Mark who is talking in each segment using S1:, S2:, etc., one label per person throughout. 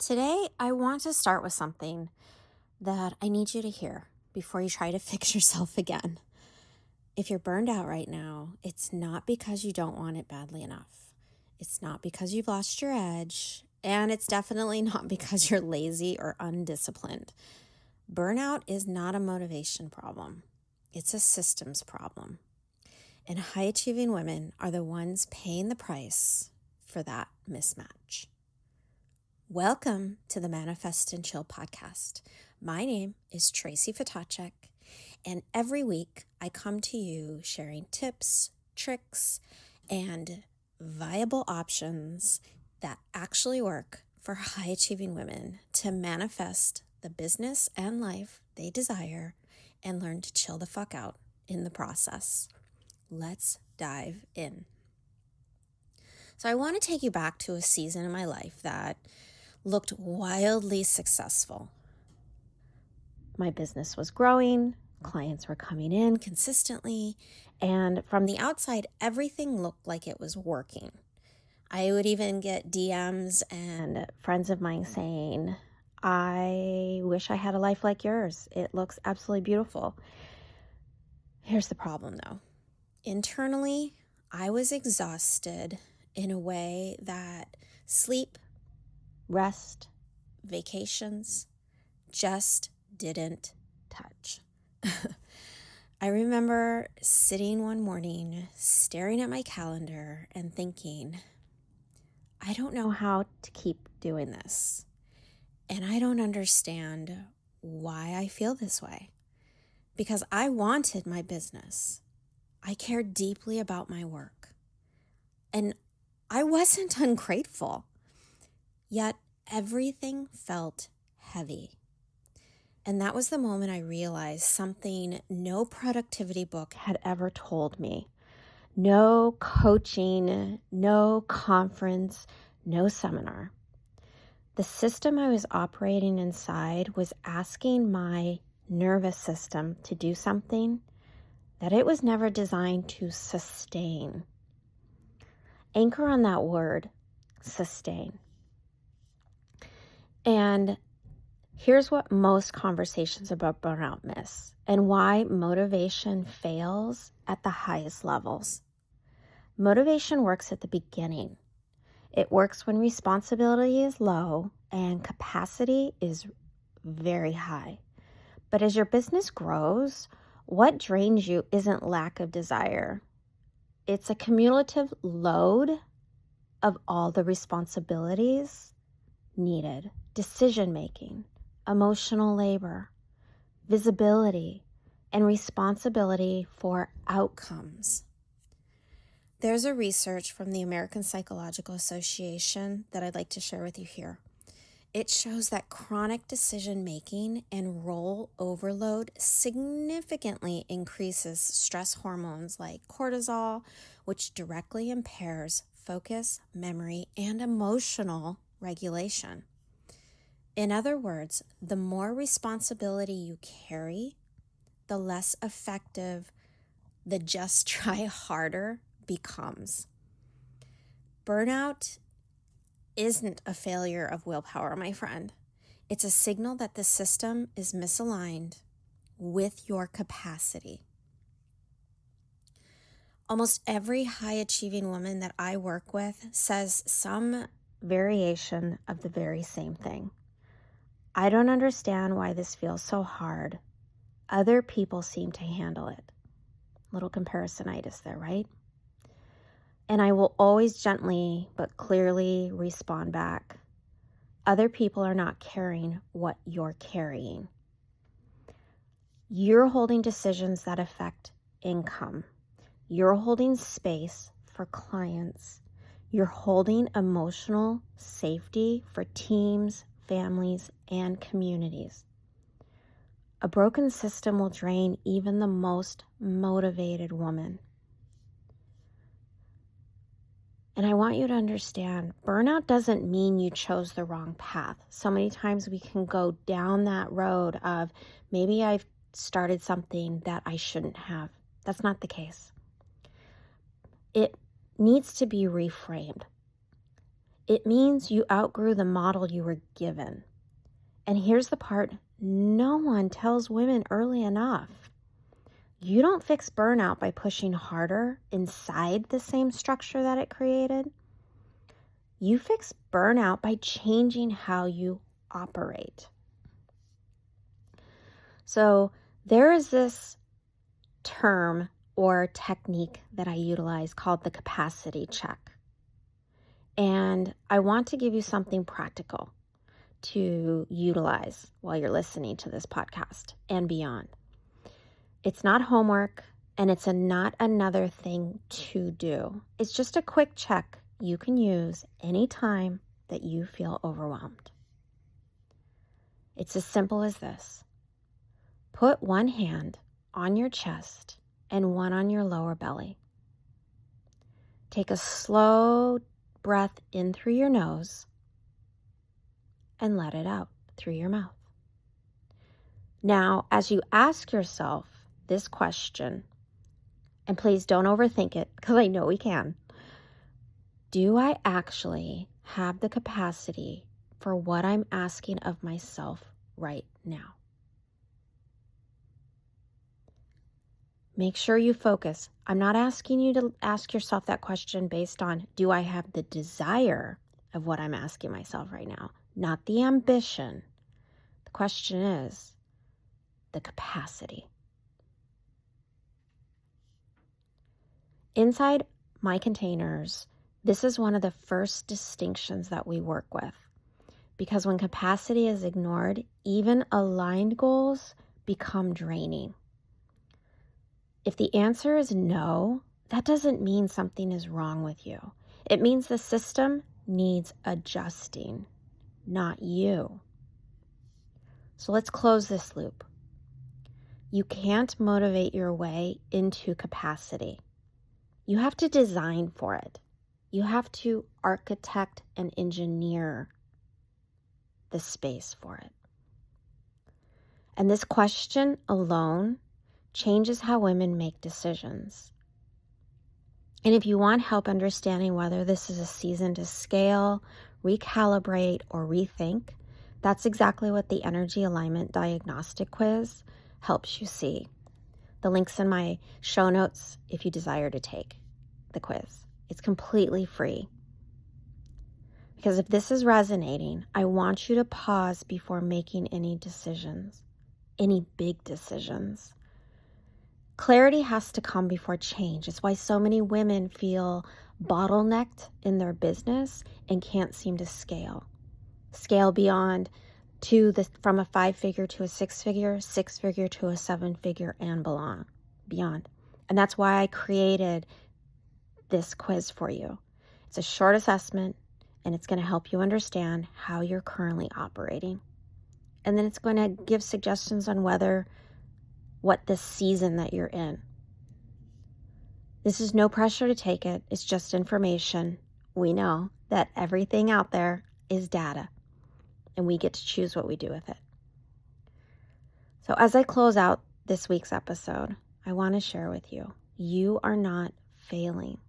S1: Today, I want to start with something that I need you to hear before you try to fix yourself again. If you're burned out right now, it's not because you don't want it badly enough. It's not because you've lost your edge, and it's definitely not because you're lazy or undisciplined. Burnout is not a motivation problem. It's a systems problem. And high-achieving women are the ones paying the price for that mismatch. Welcome to the Manifest and Chill podcast. My name is Tracy Ftacek, and every week I come to you sharing tips, tricks, and viable options that actually work for high-achieving women to manifest the business and life they desire and learn to chill the fuck out in the process. Let's dive in. So I want to take you back to a season in my life that looked wildly successful. My business was growing, clients were coming in consistently, and from the outside, everything looked like it was working. I would even get DMs and friends of mine saying, I wish I had a life like yours. It looks absolutely beautiful. Here's the problem though. Internally, I was exhausted in a way that sleep, rest, vacations just didn't touch. I remember sitting one morning, staring at my calendar and thinking, I don't know how to keep doing this. And I don't understand why I feel this way. Because I wanted my business. I cared deeply about my work. And I wasn't ungrateful. Yet everything felt heavy. And that was the moment I realized something no productivity book had ever told me. No coaching, no conference, no seminar. The system I was operating inside was asking my nervous system to do something that it was never designed to sustain. Anchor on that word, sustain. And here's what most conversations about burnout miss and why motivation fails at the highest levels. Motivation works at the beginning. It works when responsibility is low and capacity is very high. But as your business grows, what drains you isn't lack of desire. It's a cumulative load of all the responsibilities needed. Decision-making, emotional labor, visibility, and responsibility for outcomes. There's a research from the American Psychological Association that I'd like to share with you here. It shows that chronic decision-making and role overload significantly increases stress hormones like cortisol, which directly impairs focus, memory, and emotional regulation. In other words, the more responsibility you carry, the less effective the just try harder becomes. Burnout isn't a failure of willpower, my friend. It's a signal that the system is misaligned with your capacity. Almost every high-achieving woman that I work with says some variation of the very same thing. I don't understand why this feels so hard. Other people seem to handle it. Little comparisonitis there, right? And I will always gently but clearly respond back. Other people are not carrying what you're carrying. You're holding decisions that affect income. You're holding space for clients. You're holding emotional safety for teams, families, and communities. A broken system will drain even the most motivated woman. And I want you to understand, burnout doesn't mean you chose the wrong path. So many times we can go down that road of maybe I've started something that I shouldn't have. That's not the case. It needs to be reframed. It means you outgrew the model you were given. And here's the part no one tells women early enough. You don't fix burnout by pushing harder inside the same structure that it created. You fix burnout by changing how you operate. So there is this term or technique that I utilize called the capacity check. And I want to give you something practical to utilize while you're listening to this podcast and beyond. It's not homework, and it's not another thing to do. It's just a quick check you can use anytime that you feel overwhelmed. It's as simple as this. Put one hand on your chest and one on your lower belly. Take a slow breath in through your nose and let it out through your mouth. Now, as you ask yourself this question, and please don't overthink it because I know we can, do I actually have the capacity for what I'm asking of myself right now? Make sure you focus. I'm not asking you to ask yourself that question based on, do I have the desire of what I'm asking myself right now? Not the ambition. The question is the capacity. Inside my containers, this is one of the first distinctions that we work with. Because when capacity is ignored, even aligned goals become draining. If the answer is no, that doesn't mean something is wrong with you. It means the system needs adjusting, not you. So let's close this loop. You can't motivate your way into capacity. You have to design for it. You have to architect and engineer the space for it. And this question alone changes how women make decisions. And if you want help understanding whether this is a season to scale, recalibrate, or rethink, that's exactly what the Energy Alignment Diagnostic Quiz helps you see. The link's in my show notes if you desire to take the quiz. It's completely free. Because if this is resonating, I want you to pause before making any decisions, any big decisions. Clarity has to come before change. It's why so many women feel bottlenecked in their business and can't seem to scale. Scale beyond from a 5-figure to a 6-figure, 6-figure to a 7-figure, and beyond. And that's why I created this quiz for you. It's a short assessment, and it's going to help you understand how you're currently operating. And then it's going to give suggestions on what this season that you're in. This is no pressure to take it. It's just information. We know that everything out there is data, and we get to choose what we do with it. So as I close out this week's episode, I want to share with you, you are not failing.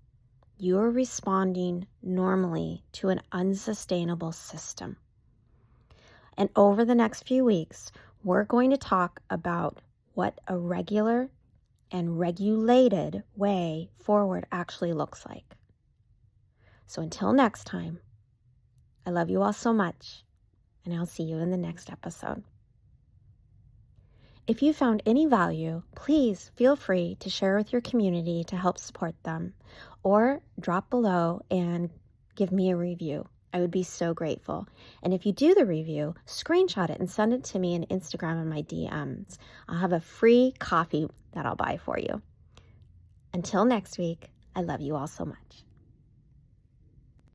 S1: You are responding normally to an unsustainable system. And over the next few weeks, we're going to talk about what a regular and regulated way forward actually looks like. So until next time, I love you all so much, and I'll see you in the next episode. If you found any value, please feel free to share with your community to help support them, or drop below and give me a review. I would be so grateful. And if you do the review, screenshot it and send it to me on Instagram and my DMs. I'll have a free coffee that I'll buy for you. Until next week, I love you all so much.